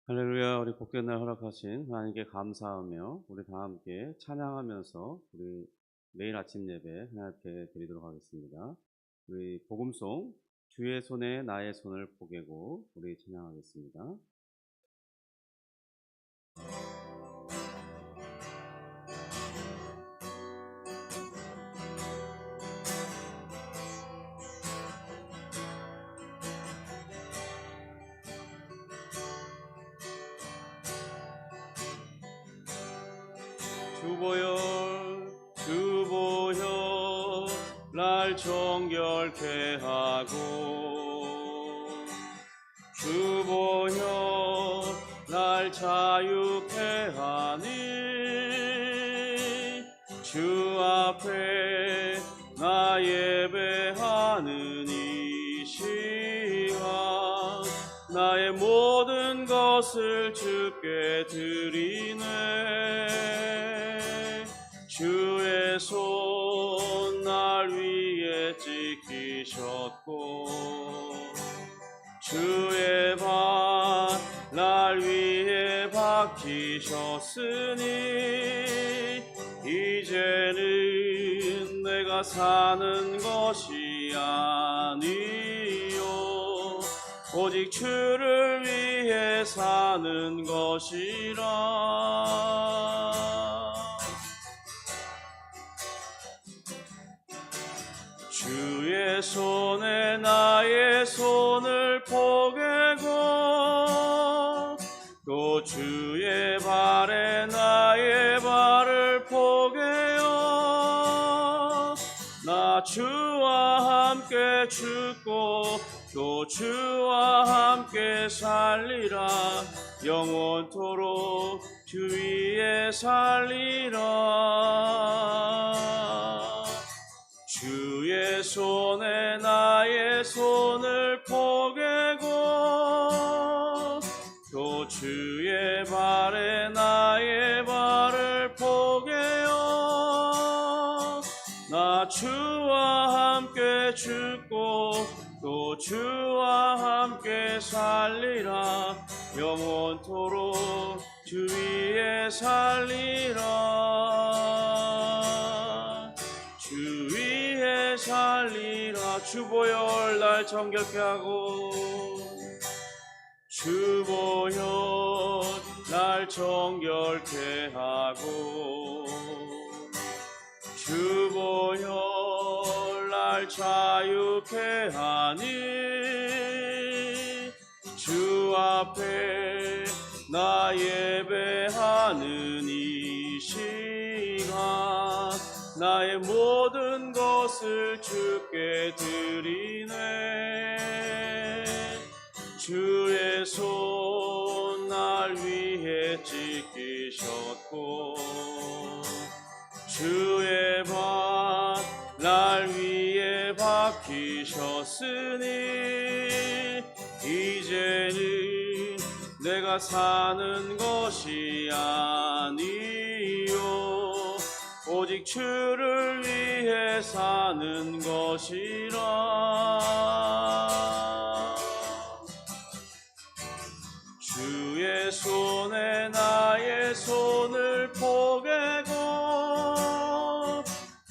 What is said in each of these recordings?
할렐루야. 우리 복된 날 허락하신 하나님께 감사하며 우리 다 함께 찬양하면서 우리 내일 아침 예배 하나님께 드리도록 하겠습니다. 우리 복음송 주의 손에 나의 손을 포개고 우리 찬양하겠습니다. 주보여 날 정결케 하고 주보여 날 자유케 하니 주 앞에 나 예배하는 이 시간 나의 모든 것을 주께 드리네. 주의 손 날 위에 지키셨고 주의 발 날 위에 박히셨으니 이제는 내가 사는 것이 아니요 오직 주를 위해 사는 것이라. 주의 손에 나의 손을 포개고 또 주의 발에 나의 발을 포개어 나 주와 함께 죽고 또 주와 함께 살리라. 영원토록 주 위에 살리라. 주의 손에 나의 손을 포개고 또 주의 발에 나의 발을 포개어 나 주와 함께 죽고 또 주와 함께 살리라. 영원토록 주 위에 살리라. 주 위에 살리라. 주보혈 날 정결케 하고 주보혈 날 정결케 하고 주보혈 날 자유케 하니 주 앞에 나 예배하는 이 시간 나의 모든 것을 주께 드리네. 주의 손 날 위에 지키셨고 주의 발 날 위에 박히셨으니 이제는 내가 사는 것이 아니요 오직 주를 위해 사는 것이라. 주의 손에 나의 손을 포개고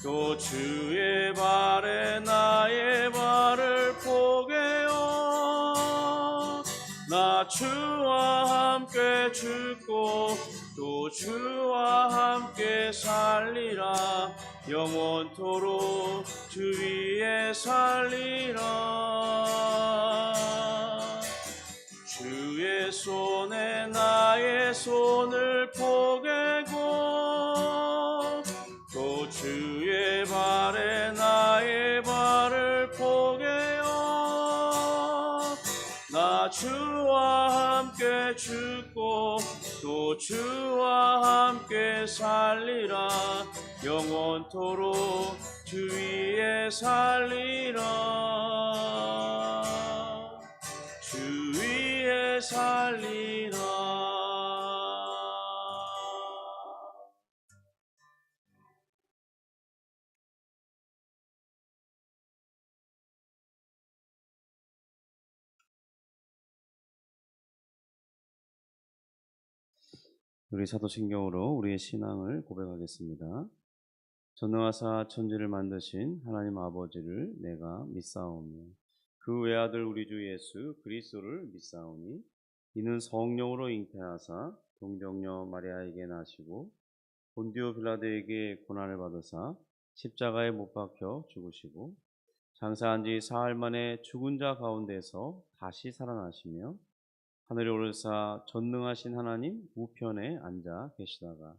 또 주의 발에 나의 발을 포개어 나 주와 함께 죽고 또 주와 함께 살리라. 영원토록 주 위에 살리라. 주의 손에 나의 손을 포개고 또 주의 발에 나의 발을 포개어 나 주와 함께 죽고 또 주와 함께 살리라. 영원토록 주 위에 살리라. 주 위에 살리라. 우리 사도신경으로 우리의 신앙을 고백하겠습니다. 전능하사 천지를 만드신 하나님 아버지를 내가 믿사오며 그 외아들 우리 주 예수 그리스도를 믿사오니 이는 성령으로 잉태하사 동정녀 마리아에게 나시고 본디오 빌라도에게 고난을 받으사 십자가에 못 박혀 죽으시고 장사한 지 사흘 만에 죽은 자 가운데서 다시 살아나시며 하늘에 오르사 전능하신 하나님 우편에 앉아 계시다가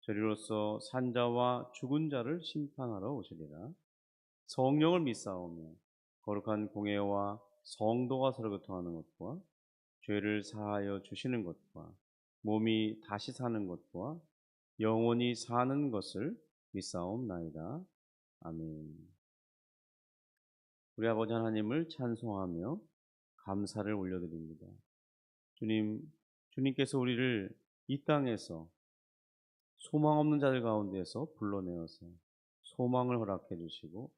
저리로서 산자와 죽은 자를 심판하러 오시리라. 성령을 믿사오며 거룩한 공예와 성도가 서로 교통하는 것과 죄를 사하여 주시는 것과 몸이 다시 사는 것과 영원히 사는 것을 믿사옵나이다. 아멘. 우리 아버지 하나님을 찬송하며 감사를 올려드립니다. 주님께서 우리를 이 땅에서 소망 없는 자들 가운데서 불러내어서 소망을 허락해 주시고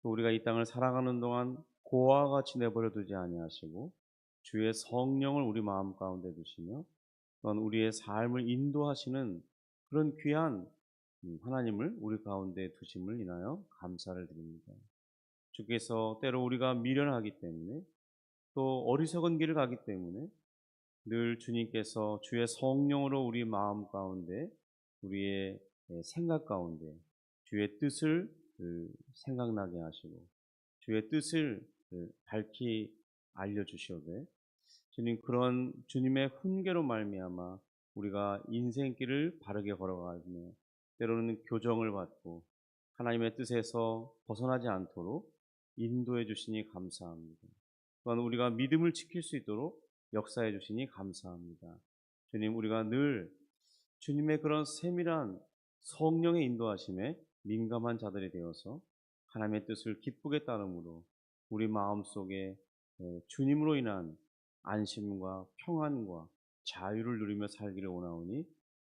또 우리가 이 땅을 살아가는 동안 고아와 같이 내버려 두지 아니하시고 주의 성령을 우리 마음 가운데 두시며 또한 우리의 삶을 인도하시는 그런 귀한 하나님을 우리 가운데 두심을 인하여 감사를 드립니다. 주께서 때로 우리가 미련하기 때문에 또 어리석은 길을 가기 때문에 늘 주님께서 주의 성령으로 우리 마음 가운데 우리의 생각 가운데 주의 뜻을 생각나게 하시고 주의 뜻을 밝히 알려주시오되 주님 그런 주님의 훈계로 말미암아 우리가 인생길을 바르게 걸어가며 때로는 교정을 받고 하나님의 뜻에서 벗어나지 않도록 인도해 주시니 감사합니다. 또한 우리가 믿음을 지킬 수 있도록 역사해 주시니 감사합니다. 주님 우리가 늘 주님의 그런 세밀한 성령의 인도하심에 민감한 자들이 되어서 하나님의 뜻을 기쁘게 따름으로 우리 마음속에 주님으로 인한 안심과 평안과 자유를 누리며 살기를 원하오니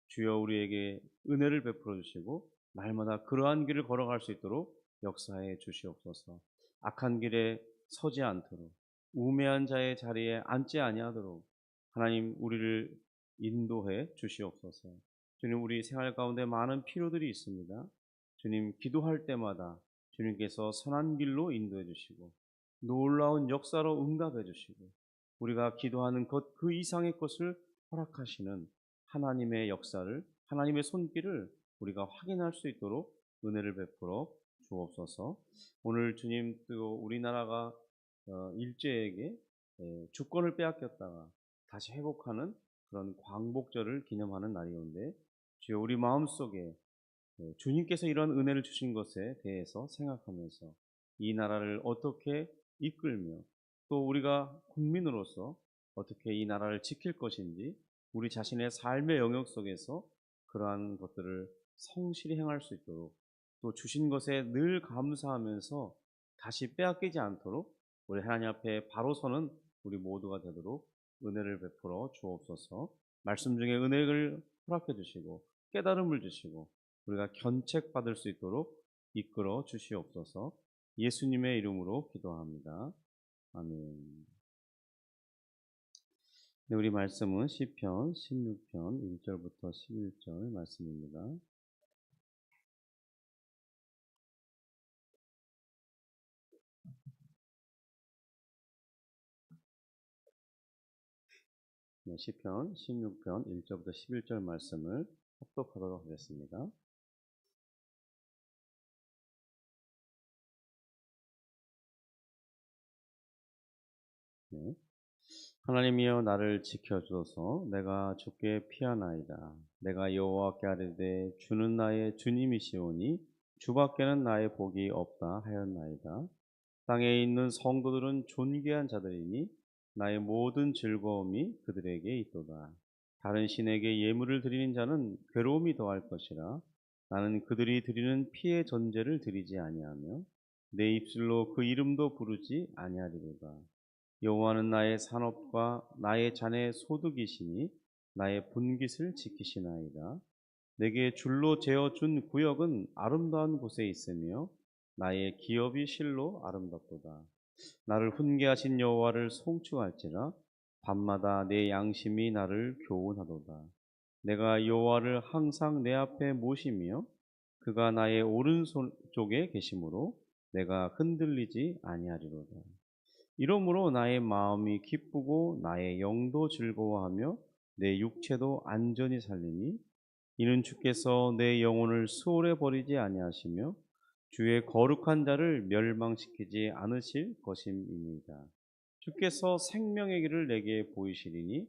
주여 우리에게 은혜를 베풀어 주시고 날마다 그러한 길을 걸어갈 수 있도록 역사해 주시옵소서. 악한 길에 서지 않도록 우매한 자의 자리에 앉지 아니하도록 하나님 우리를 인도해 주시옵소서. 주님 우리 생활 가운데 많은 필요들이 있습니다. 주님 기도할 때마다 주님께서 선한 길로 인도해 주시고 놀라운 역사로 응답해 주시고 우리가 기도하는 것 그 이상의 것을 허락하시는 하나님의 역사를 하나님의 손길을 우리가 확인할 수 있도록 은혜를 베풀어 주옵소서. 오늘 주님 또 우리나라가 일제에게 주권을 빼앗겼다가 다시 회복하는 그런 광복절을 기념하는 날이온데 주여 우리 마음속에 주님께서 이런 은혜를 주신 것에 대해서 생각하면서 이 나라를 어떻게 이끌며 또 우리가 국민으로서 어떻게 이 나라를 지킬 것인지 우리 자신의 삶의 영역 속에서 그러한 것들을 성실히 행할 수 있도록 또 주신 것에 늘 감사하면서 다시 빼앗기지 않도록 우리 하나님 앞에 바로 서는 우리 모두가 되도록 은혜를 베풀어 주옵소서. 말씀 중에 은혜를 허락해 주시고 깨달음을 주시고 우리가 견책받을 수 있도록 이끌어 주시옵소서. 예수님의 이름으로 기도합니다. 아멘. 네, 우리 말씀은 시편 16편 1절부터 11절 말씀입니다. 네, 시편 16편 1절부터 11절 말씀을 합독하도록 하겠습니다. 네. 하나님이여 나를 지켜주소서. 내가 주께 피하나이다. 내가 여호와께 아뢰되 주는 나의 주님이시오니 주밖에는 나의 복이 없다 하였나이다. 땅에 있는 성도들은 존귀한 자들이니 나의 모든 즐거움이 그들에게 있도다. 다른 신에게 예물을 드리는 자는 괴로움이 더할 것이라. 나는 그들이 드리는 피의 전제를 드리지 아니하며 내 입술로 그 이름도 부르지 아니하리로다. 여호와는 나의 산업과 나의 잔의 소득이시니 나의 분깃을 지키시나이다. 내게 줄로 재어준 구역은 아름다운 곳에 있으며 나의 기업이 실로 아름답도다. 나를 훈계하신 여호와를 송축할지라. 밤마다 내 양심이 나를 교훈하도다. 내가 여호와를 항상 내 앞에 모시며 그가 나의 오른쪽에 계심으로 내가 흔들리지 아니하리로다. 이러므로 나의 마음이 기쁘고 나의 영도 즐거워하며 내 육체도 안전히 살리니 이는 주께서 내 영혼을 수월해 버리지 아니하시며 주의 거룩한 자를 멸망시키지 않으실 것임이니이다. 주께서 생명의 길을 내게 보이시리니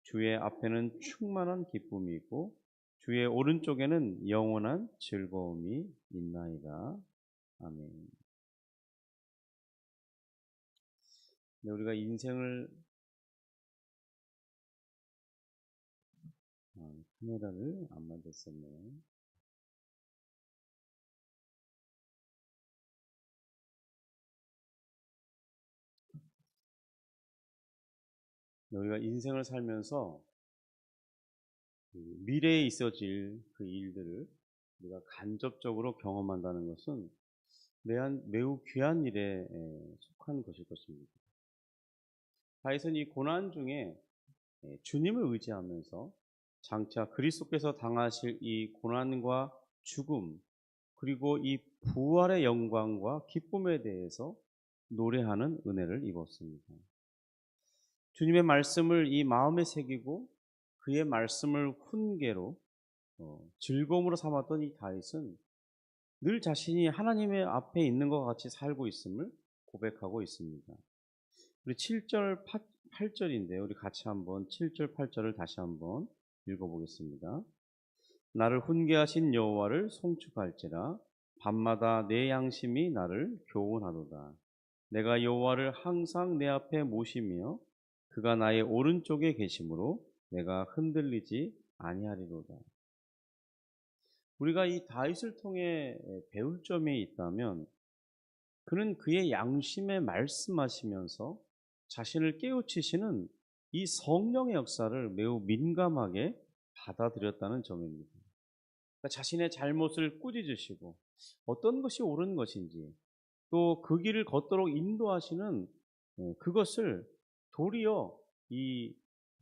주의 앞에는 충만한 기쁨이 있고 주의 오른쪽에는 영원한 즐거움이 있나이다. 아멘. 네, 우리가 인생을 카메라를 안 만졌었네요. 네, 우리가 인생을 살면서 그 미래에 있어질 그 일들을 우리가 간접적으로 경험한다는 것은 매우 귀한 일에 속한 것일 것입니다. 다윗은 이 고난 중에 주님을 의지하면서 장차 그리스도께서 당하실 이 고난과 죽음 그리고 이 부활의 영광과 기쁨에 대해서 노래하는 은혜를 입었습니다. 주님의 말씀을 이 마음에 새기고 그의 말씀을 훈계로 즐거움으로 삼았던 이 다윗은 늘 자신이 하나님의 앞에 있는 것 같이 살고 있음을 고백하고 있습니다. 우리 7절, 8절인데요. 우리 같이 한번 7절, 8절을 다시 한번 읽어보겠습니다. 나를 훈계하신 여호와를 송축할지라 밤마다 내 양심이 나를 교훈하도다. 내가 여호와를 항상 내 앞에 모시며 그가 나의 오른쪽에 계심으로 내가 흔들리지 아니하리로다. 우리가 이 다윗을 통해 배울 점이 있다면 그는 그의 양심에 말씀하시면서 자신을 깨우치시는 이 성령의 역사를 매우 민감하게 받아들였다는 점입니다. 그러니까 자신의 잘못을 꾸짖으시고 어떤 것이 옳은 것인지 또 그 길을 걷도록 인도하시는 그것을 도리어 이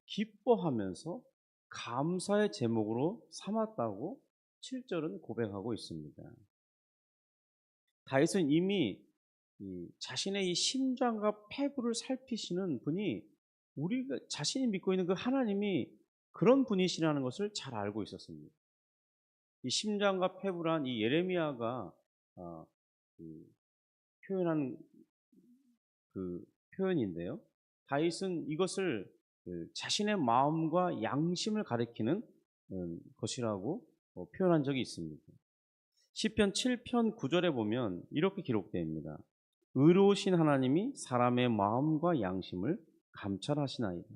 기뻐하면서 감사의 제목으로 삼았다고 7절은 고백하고 있습니다. 다윗은 이미 자신의 이 심장과 폐부를 살피시는 분이 우리가 자신이 믿고 있는 그 하나님이 그런 분이시라는 것을 잘 알고 있었습니다. 이 심장과 폐부란 이 예레미야가 표현한 그 표현인데요. 다윗은 이것을 자신의 마음과 양심을 가리키는 것이라고 표현한 적이 있습니다. 시편 7편 9절에 보면 이렇게 기록됩니다. 의로우신 하나님이 사람의 마음과 양심을 감찰하시나이다.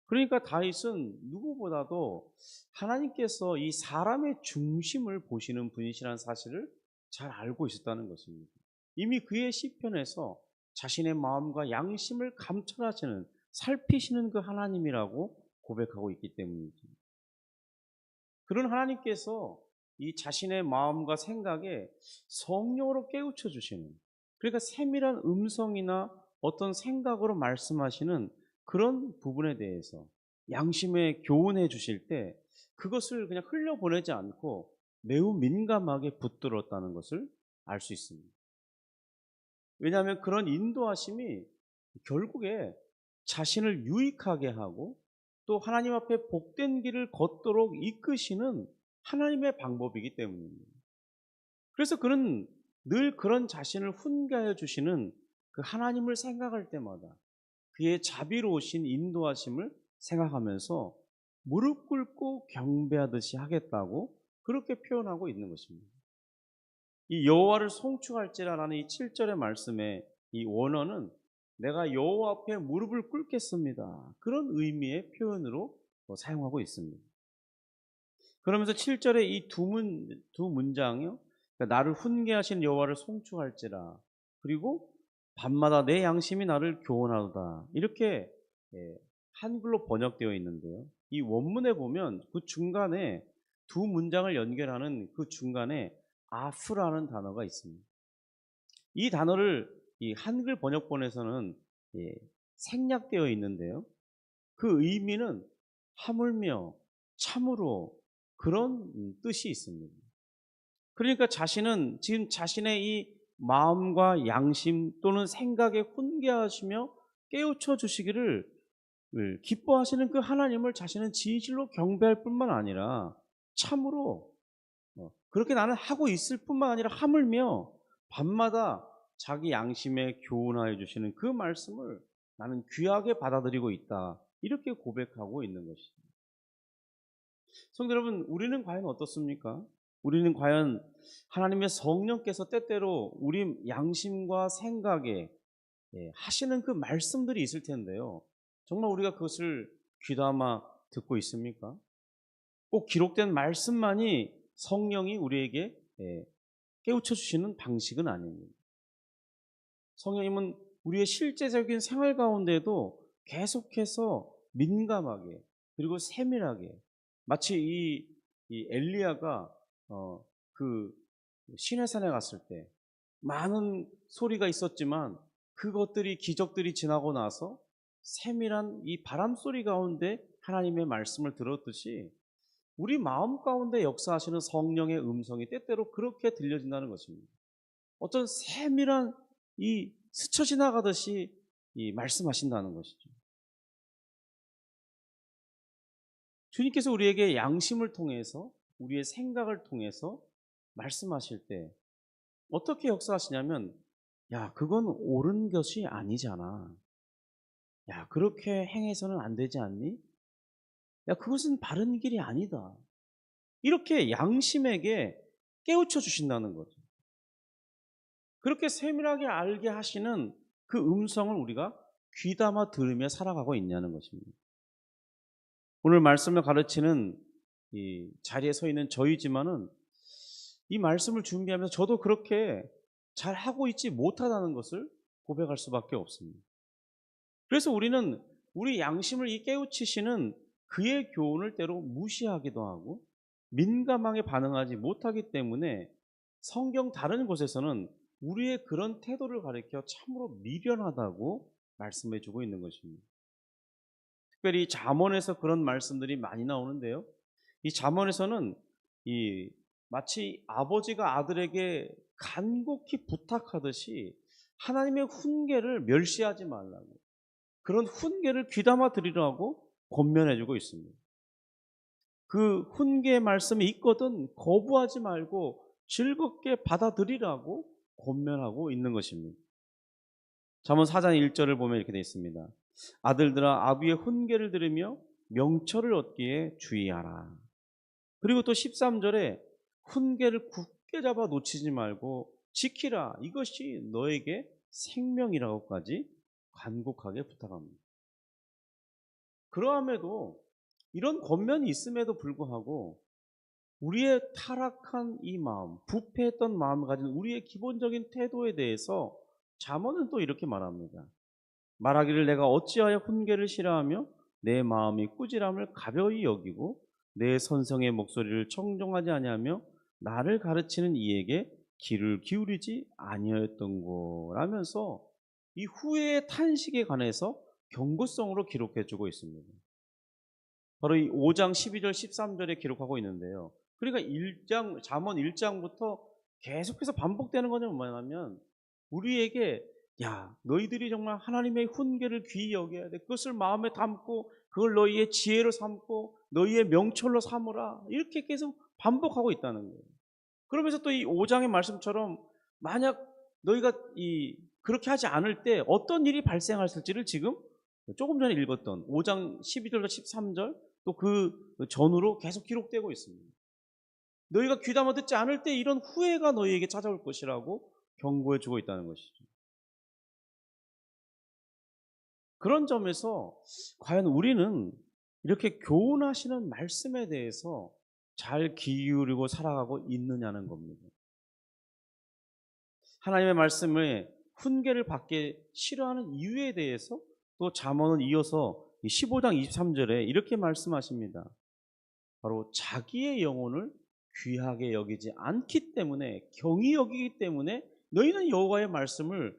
그러니까 다윗은 누구보다도 하나님께서 이 사람의 중심을 보시는 분이시라는 사실을 잘 알고 있었다는 것입니다. 이미 그의 시편에서 자신의 마음과 양심을 감찰하시는, 살피시는 그 하나님이라고 고백하고 있기 때문이죠. 그런 하나님께서 이 자신의 마음과 생각에 성령으로 깨우쳐 주시는, 그러니까 세밀한 음성이나 어떤 생각으로 말씀하시는 그런 부분에 대해서 양심에 교훈해 주실 때 그것을 그냥 흘려보내지 않고 매우 민감하게 붙들었다는 것을 알 수 있습니다. 왜냐하면 그런 인도하심이 결국에 자신을 유익하게 하고 또 하나님 앞에 복된 길을 걷도록 이끄시는 하나님의 방법이기 때문입니다. 그래서 그는 늘 그런 자신을 훈계하여 주시는 그 하나님을 생각할 때마다 그의 자비로우신 인도하심을 생각하면서 무릎 꿇고 경배하듯이 하겠다고 그렇게 표현하고 있는 것입니다. 이 여호와를 송축할지라라는 이 7절의 말씀의 이 원어는 내가 여호와 앞에 무릎을 꿇겠습니다. 그런 의미의 표현으로 사용하고 있습니다. 그러면서 7절의 이 두 문장이요. 그러니까 나를 훈계하신 여호와를 송축할지라. 그리고 밤마다 내 양심이 나를 교훈하도다. 이렇게 한글로 번역되어 있는데요. 이 원문에 보면 그 중간에 두 문장을 연결하는 그 중간에 아프라는 단어가 있습니다. 이 단어를 이 한글 번역본에서는 생략되어 있는데요. 그 의미는 하물며 참으로 그런 뜻이 있습니다. 그러니까 자신은 지금 자신의 이 마음과 양심 또는 생각에 훈계하시며 깨우쳐 주시기를 기뻐하시는 그 하나님을 자신은 진실로 경배할 뿐만 아니라 참으로 그렇게 나는 하고 있을 뿐만 아니라 하물며 밤마다 자기 양심에 교훈하여 주시는 그 말씀을 나는 귀하게 받아들이고 있다. 이렇게 고백하고 있는 것이죠. 성도 여러분, 우리는 과연 어떻습니까? 우리는 과연 하나님의 성령께서 때때로 우리 양심과 생각에 하시는 그 말씀들이 있을 텐데요. 정말 우리가 그것을 귀담아 듣고 있습니까? 꼭 기록된 말씀만이 성령이 우리에게 깨우쳐 주시는 방식은 아닙니다. 성령님은 우리의 실제적인 생활 가운데도 계속해서 민감하게 그리고 세밀하게 마치 이 엘리야가 그 시내산에 갔을 때 많은 소리가 있었지만 그것들이 기적들이 지나고 나서 세밀한 이 바람 소리 가운데 하나님의 말씀을 들었듯이 우리 마음 가운데 역사하시는 성령의 음성이 때때로 그렇게 들려진다는 것입니다. 어떤 세밀한 이 스쳐 지나가듯이 이 말씀하신다는 것이죠. 주님께서 우리에게 양심을 통해서 우리의 생각을 통해서 말씀하실 때 어떻게 역사하시냐면 야, 그건 옳은 것이 아니잖아. 야, 그렇게 행해서는 안 되지 않니? 야, 그것은 바른 길이 아니다. 이렇게 양심에게 깨우쳐 주신다는 거죠. 그렇게 세밀하게 알게 하시는 그 음성을 우리가 귀담아 들으며 살아가고 있냐는 것입니다. 오늘 말씀을 가르치는 이 자리에 서 있는 저희지만은 이 말씀을 준비하면서 저도 그렇게 잘 하고 있지 못하다는 것을 고백할 수밖에 없습니다. 그래서 우리는 우리 양심을 이 깨우치시는 그의 교훈을 때로 무시하기도 하고 민감하게 반응하지 못하기 때문에 성경 다른 곳에서는 우리의 그런 태도를 가리켜 참으로 미련하다고 말씀해 주고 있는 것입니다. 특별히 잠언에서 그런 말씀들이 많이 나오는데요. 이 잠언에서는 이 마치 아버지가 아들에게 간곡히 부탁하듯이 하나님의 훈계를 멸시하지 말라고 그런 훈계를 귀담아 들으라고 권면해 주고 있습니다. 그 훈계의 말씀이 있거든 거부하지 말고 즐겁게 받아들이라고 권면하고 있는 것입니다. 잠언 4장 1절을 보면 이렇게 되어 있습니다. 아들들아 아비의 훈계를 들으며 명철을 얻기에 주의하라. 그리고 또 13절에 훈계를 굳게 잡아 놓치지 말고 지키라. 이것이 너에게 생명이라고까지 간곡하게 부탁합니다. 그러함에도 이런 권면이 있음에도 불구하고 우리의 타락한 이 마음, 부패했던 마음을 가진 우리의 기본적인 태도에 대해서 잠언은 또 이렇게 말합니다. 말하기를 내가 어찌하여 훈계를 싫어하며 내 마음이 꾸지람을 가벼이 여기고 내 선성의 목소리를 청종하지 아니하며 나를 가르치는 이에게 귀를 기울이지 아니하였던거라면서 이 후회의 탄식에 관해서 경고성으로 기록해 주고 있습니다. 바로 이 5장 12절 13절에 기록하고 있는데요. 그러니까 잠언 1장부터 계속해서 반복되는 것은 뭐냐면 우리에게 야, 너희들이 정말 하나님의 훈계를 귀히 여겨야 돼. 그것을 마음에 담고 그걸 너희의 지혜로 삼고 너희의 명철로 삼으라. 이렇게 계속 반복하고 있다는 거예요. 그러면서 또 이 5장의 말씀처럼 만약 너희가 그렇게 하지 않을 때 어떤 일이 발생했을지를 지금 조금 전에 읽었던 5장 12절과 13절 또 그 전후로 계속 기록되고 있습니다. 너희가 귀담아 듣지 않을 때 이런 후회가 너희에게 찾아올 것이라고 경고해 주고 있다는 것이죠. 그런 점에서 과연 우리는 이렇게 교훈하시는 말씀에 대해서 잘 귀 기울이고 살아가고 있느냐는 겁니다. 하나님의 말씀에 훈계를 받기 싫어하는 이유에 대해서 또 잠언은 이어서 15장 23절에 이렇게 말씀하십니다. 바로 자기의 영혼을 귀하게 여기지 않기 때문에 경히 여기기 때문에 너희는 여호와의 말씀을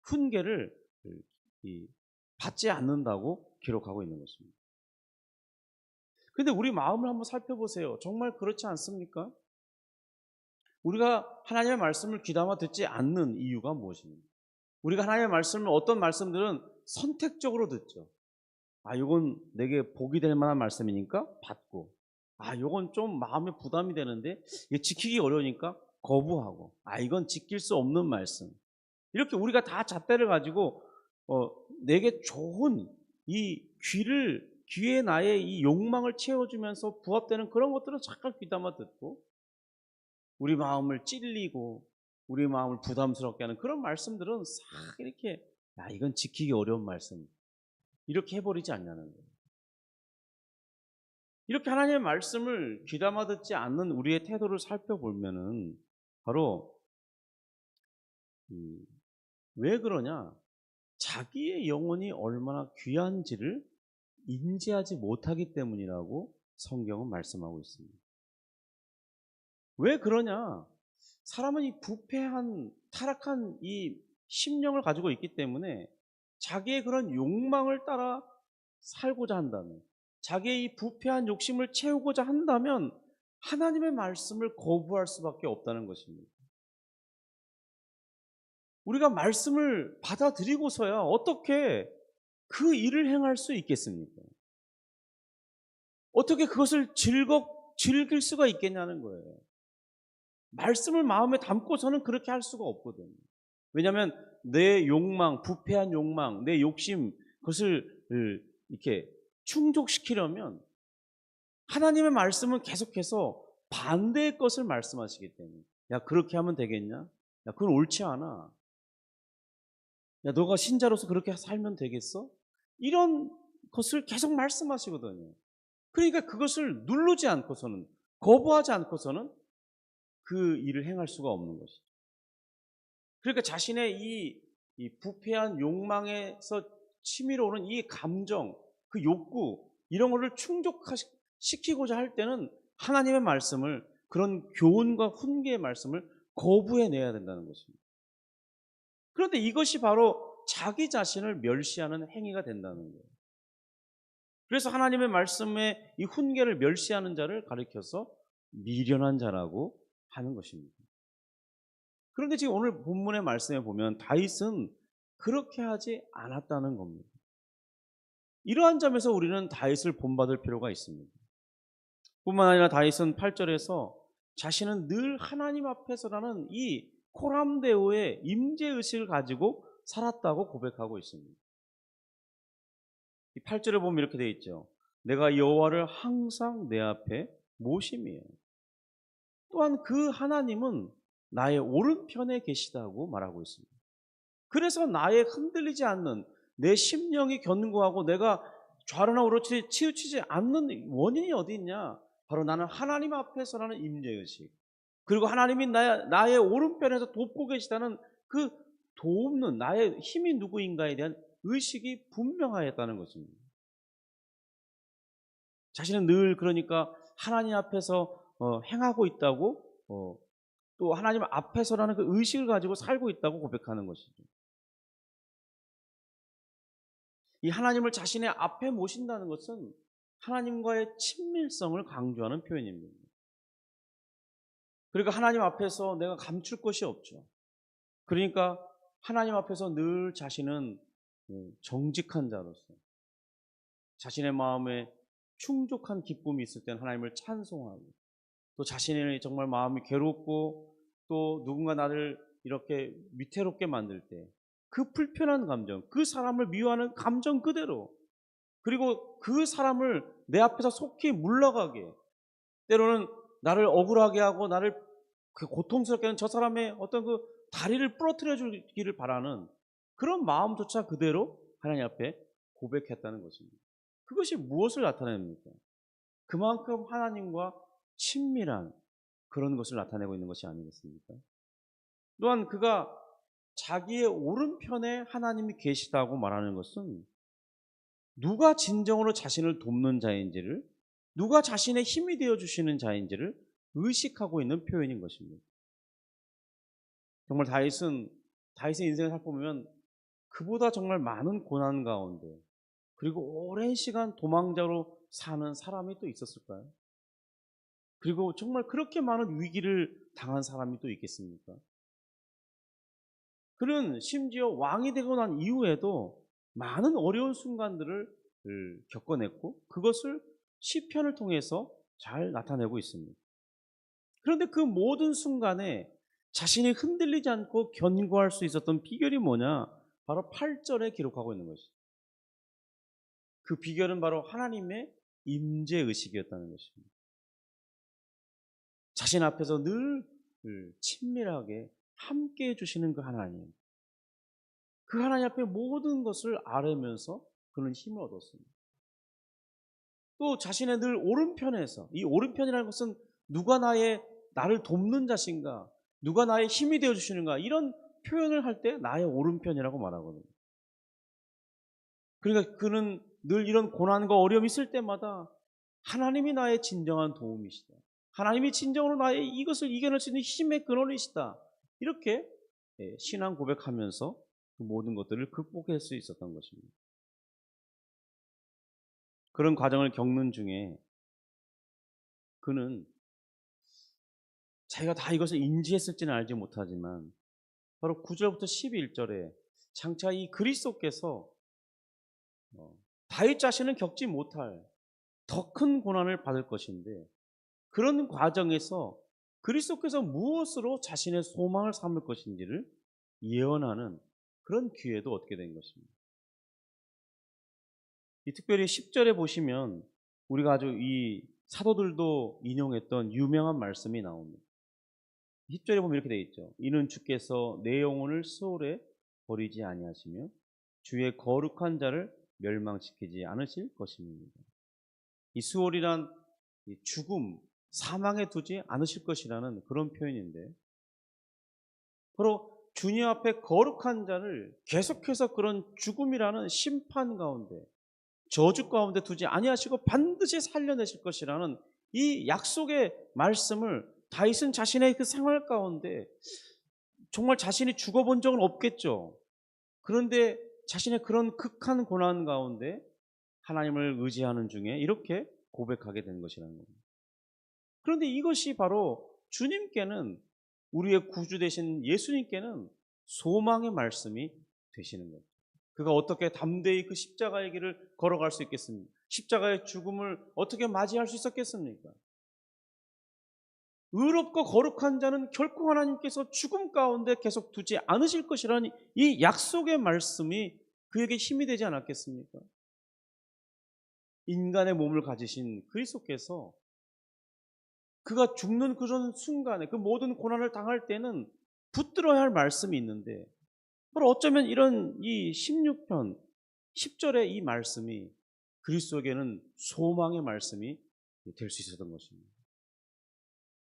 훈계를 받지 않는다고 기록하고 있는 것입니다. 근데 우리 마음을 한번 살펴보세요. 정말 그렇지 않습니까? 우리가 하나님의 말씀을 귀담아 듣지 않는 이유가 무엇입니까? 우리가 하나님의 말씀을 어떤 말씀들은 선택적으로 듣죠. 이건 내게 복이 될 만한 말씀이니까 받고, 요건 좀 마음에 부담이 되는데 이게 지키기 어려우니까 거부하고, 이건 지킬 수 없는 말씀. 이렇게 우리가 다 잣대를 가지고 내게 좋은 이 귀에 나의 이 욕망을 채워주면서 부합되는 그런 것들은 잠깐 귀담아 듣고, 우리 마음을 찔리고 우리 마음을 부담스럽게 하는 그런 말씀들은 싹 이렇게 이건 지키기 어려운 말씀, 이렇게 해버리지 않냐는 거예요. 이렇게 하나님의 말씀을 귀담아 듣지 않는 우리의 태도를 살펴보면은 바로 왜 그러냐? 자기의 영혼이 얼마나 귀한지를 인지하지 못하기 때문이라고 성경은 말씀하고 있습니다. 왜 그러냐? 사람은 이 부패한 타락한 이 심령을 가지고 있기 때문에 자기의 그런 욕망을 따라 살고자 한다면, 자기의 이 부패한 욕심을 채우고자 한다면 하나님의 말씀을 거부할 수밖에 없다는 것입니다. 우리가 말씀을 받아들이고서야 어떻게 그 일을 행할 수 있겠습니까? 어떻게 그것을 즐길 수가 있겠냐는 거예요. 말씀을 마음에 담고서는 그렇게 할 수가 없거든요. 왜냐하면 내 욕망, 부패한 욕망, 내 욕심, 그것을 이렇게 충족시키려면 하나님의 말씀은 계속해서 반대의 것을 말씀하시기 때문에, 그렇게 하면 되겠냐? 그건 옳지 않아. 너가 신자로서 그렇게 살면 되겠어? 이런 것을 계속 말씀하시거든요. 그러니까 그것을 누르지 않고서는, 거부하지 않고서는 그 일을 행할 수가 없는 것이죠. 그러니까 자신의 이 부패한 욕망에서 치밀어 오는 이 감정, 그 욕구, 이런 것을 충족시키고자 할 때는 하나님의 말씀을, 그런 교훈과 훈계의 말씀을 거부해내야 된다는 것입니다. 그런데 이것이 바로 자기 자신을 멸시하는 행위가 된다는 거예요. 그래서 하나님의 말씀에 이 훈계를 멸시하는 자를 가리켜서 미련한 자라고 하는 것입니다. 그런데 지금 오늘 본문의 말씀에 보면 다윗은 그렇게 하지 않았다는 겁니다. 이러한 점에서 우리는 다윗을 본받을 필요가 있습니다. 뿐만 아니라 다윗은 8절에서 자신은 늘 하나님 앞에서라는 이 코람데오의 임재의식을 가지고 살았다고 고백하고 있습니다. 이 8절에 보면 이렇게 되어 있죠. 내가 여호와를 항상 내 앞에 모심이에요. 또한 그 하나님은 나의 오른편에 계시다고 말하고 있습니다. 그래서 나의 흔들리지 않는 내 심령이 견고하고 내가 좌로나 우로 치우치지 않는 원인이 어디 있냐? 바로 나는 하나님 앞에서라는 임재의식, 그리고 하나님이 나의 오른편에서 돕고 계시다는 그 돕는 나의 힘이 누구인가에 대한 의식이 분명하였다는 것입니다. 자신은 늘 그러니까 하나님 앞에서 행하고 있다고, 또 하나님 앞에서라는 그 의식을 가지고 살고 있다고 고백하는 것이죠. 이 하나님을 자신의 앞에 모신다는 것은 하나님과의 친밀성을 강조하는 표현입니다. 그러니까 하나님 앞에서 내가 감출 것이 없죠. 그러니까 하나님 앞에서 늘 자신은 정직한 자로서 자신의 마음에 충족한 기쁨이 있을 때는 하나님을 찬송하고, 또 자신의 정말 마음이 괴롭고 또 누군가 나를 이렇게 위태롭게 만들 때 그 불편한 감정, 그 사람을 미워하는 감정 그대로, 그리고 그 사람을 내 앞에서 속히 물러가게, 때로는 나를 억울하게 하고 나를 그 고통스럽게 하는 저 사람의 어떤 그 다리를 부러뜨려 주기를 바라는 그런 마음조차 그대로 하나님 앞에 고백했다는 것입니다. 그것이 무엇을 나타냅니까? 그만큼 하나님과 친밀한 그런 것을 나타내고 있는 것이 아니겠습니까? 또한 그가 자기의 오른편에 하나님이 계시다고 말하는 것은 누가 진정으로 자신을 돕는 자인지를, 누가 자신의 힘이 되어 주시는 자인지를 의식하고 있는 표현인 것입니다. 정말 다윗의 인생을 살펴보면 그보다 정말 많은 고난 가운데, 그리고 오랜 시간 도망자로 사는 사람이 또 있었을까요? 그리고 정말 그렇게 많은 위기를 당한 사람이 또 있겠습니까? 그는 심지어 왕이 되고 난 이후에도 많은 어려운 순간들을 겪어냈고 그것을 시편을 통해서 잘 나타내고 있습니다. 그런데 그 모든 순간에 자신이 흔들리지 않고 견고할 수 있었던 비결이 뭐냐? 바로 8절에 기록하고 있는 것이죠. 그 비결은 바로 하나님의 임재 의식이었다는 것입니다. 자신 앞에서 늘 친밀하게 함께 해주시는 그 하나님. 그 하나님 앞에 모든 것을 아뢰면서 그는 힘을 얻었습니다. 또 자신의 늘 오른편에서, 이 오른편이라는 것은 누가 나를 돕는 자신가, 누가 나의 힘이 되어주시는가, 이런 표현을 할 때 나의 오른편이라고 말하거든요. 그러니까 그는 늘 이런 고난과 어려움이 있을 때마다 하나님이 나의 진정한 도움이시다. 하나님이 진정으로 나의 이것을 이겨낼 수 있는 힘의 근원이시다. 이렇게 신앙 고백하면서 그 모든 것들을 극복할 수 있었던 것입니다. 그런 과정을 겪는 중에 그는 자기가 다 이것을 인지했을지는 알지 못하지만 바로 9절부터 11절에 장차 이 그리스도께서 다윗 자신은 겪지 못할 더 큰 고난을 받을 것인데 그런 과정에서 그리스도께서 무엇으로 자신의 소망을 삼을 것인지를 예언하는 그런 기회도 얻게 된 것입니다. 특별히 10절에 보시면 우리가 아주 이 사도들도 인용했던 유명한 말씀이 나옵니다. 10절에 보면 이렇게 되어 있죠. 이는 주께서 내 영혼을 수월에 버리지 아니하시며 주의 거룩한 자를 멸망시키지 않으실 것입니다. 이 수월이란 죽음, 사망에 두지 않으실 것이라는 그런 표현인데 바로 주님 앞에 거룩한 자를 계속해서 그런 죽음이라는 심판 가운데 저주 가운데 두지 아니하시고 반드시 살려내실 것이라는 이 약속의 말씀을 다윗은 자신의 그 생활 가운데 정말 자신이 죽어본 적은 없겠죠. 그런데 자신의 그런 극한 고난 가운데 하나님을 의지하는 중에 이렇게 고백하게 된 것이라는 겁니다. 그런데 이것이 바로 주님께는 우리의 구주 되신 예수님께는 소망의 말씀이 되시는 거죠. 그가 어떻게 담대히 그 십자가의 길을 걸어갈 수 있겠습니까? 십자가의 죽음을 어떻게 맞이할 수 있었겠습니까? 의롭고 거룩한 자는 결코 하나님께서 죽음 가운데 계속 두지 않으실 것이라는 이 약속의 말씀이 그에게 힘이 되지 않았겠습니까? 인간의 몸을 가지신 그리스도께서 그가 죽는 그런 순간에 그 모든 고난을 당할 때는 붙들어야 할 말씀이 있는데 바로 어쩌면 이런 이 16편 10절의 이 말씀이 그리스도에게는 소망의 말씀이 될 수 있었던 것입니다.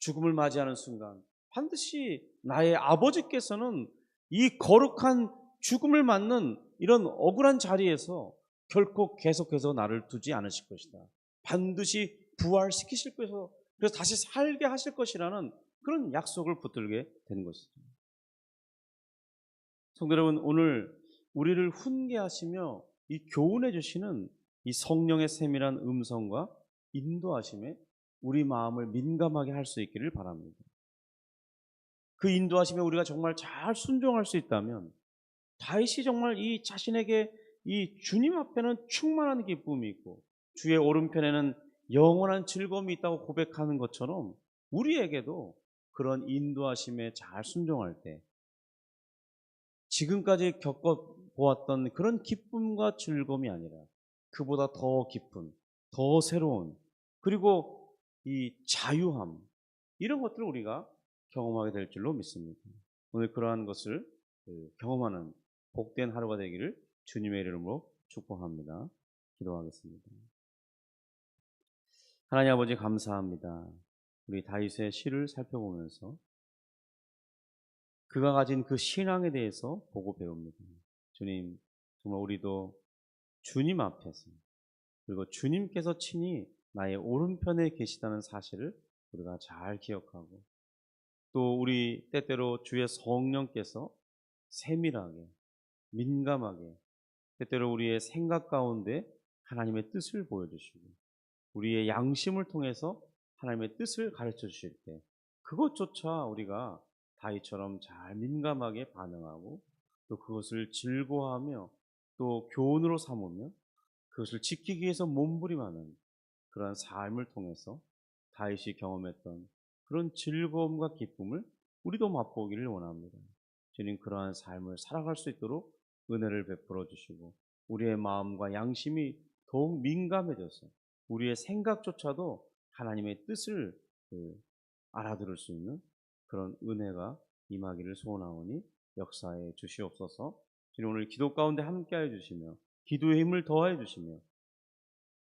죽음을 맞이하는 순간 반드시 나의 아버지께서는 이 거룩한 죽음을 맞는 이런 억울한 자리에서 결코 계속해서 나를 두지 않으실 것이다. 반드시 부활시키실 것이서 그래서 다시 살게 하실 것이라는 그런 약속을 붙들게 되는 것이죠. 성도 여러분, 오늘 우리를 훈계하시며 이 교훈해 주시는 이 성령의 세밀한 음성과 인도하심에 우리 마음을 민감하게 할 수 있기를 바랍니다. 그 인도하심에 우리가 정말 잘 순종할 수 있다면 다윗이 정말 이 자신에게 이 주님 앞에는 충만한 기쁨이 있고 주의 오른편에는 영원한 즐거움이 있다고 고백하는 것처럼 우리에게도 그런 인도하심에 잘 순종할 때 지금까지 겪어보았던 그런 기쁨과 즐거움이 아니라 그보다 더 깊은, 더 새로운, 그리고 이 자유함, 이런 것들을 우리가 경험하게 될 줄로 믿습니다. 오늘 그러한 것을 경험하는 복된 하루가 되기를 주님의 이름으로 축복합니다. 기도하겠습니다. 하나님 아버지 감사합니다. 우리 다윗의 시를 살펴보면서 그가 가진 그 신앙에 대해서 보고 배웁니다. 주님, 정말 우리도 주님 앞에서 그리고 주님께서 친히 나의 오른편에 계시다는 사실을 우리가 잘 기억하고 또 우리 때때로 주의 성령께서 세밀하게 민감하게 때때로 우리의 생각 가운데 하나님의 뜻을 보여주시고 우리의 양심을 통해서 하나님의 뜻을 가르쳐 주실 때 그것조차 우리가 다윗처럼 잘 민감하게 반응하고 또 그것을 즐거워하며 또 교훈으로 삼으며 그것을 지키기 위해서 몸부림하는 그러한 삶을 통해서 다윗이 경험했던 그런 즐거움과 기쁨을 우리도 맛보기를 원합니다. 주님 그러한 삶을 살아갈 수 있도록 은혜를 베풀어 주시고 우리의 마음과 양심이 더욱 민감해져서 우리의 생각조차도 하나님의 뜻을 알아들을 수 있는 그런 은혜가 임하기를 소원하오니 역사해 주시옵소서. 주님 오늘 기도 가운데 함께하여 주시며 기도의 힘을 더하여 주시며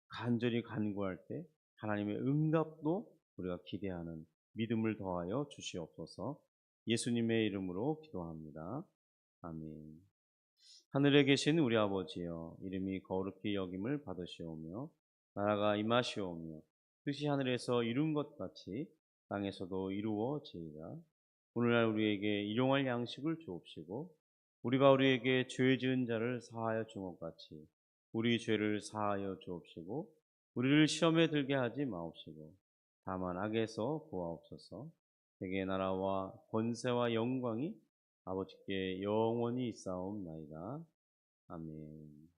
간절히 간구할 때 하나님의 응답도 우리가 기대하는 믿음을 더하여 주시옵소서. 예수님의 이름으로 기도합니다. 아멘. 하늘에 계신 우리 아버지여, 이름이 거룩히 여김을 받으시오며 나라가 임하시오며 뜻이 하늘에서 이룬 것 같이 땅에서도 이루어지이다. 오늘날 우리에게 일용할 양식을 주옵시고 우리가 우리에게 죄 지은 자를 사하여 준 것 같이 우리 죄를 사하여 주옵시고 우리를 시험에 들게 하지 마옵시고 다만 악에서 구하옵소서. 대개 나라와 권세와 영광이 아버지께 영원히 있사옵나이다. 아멘.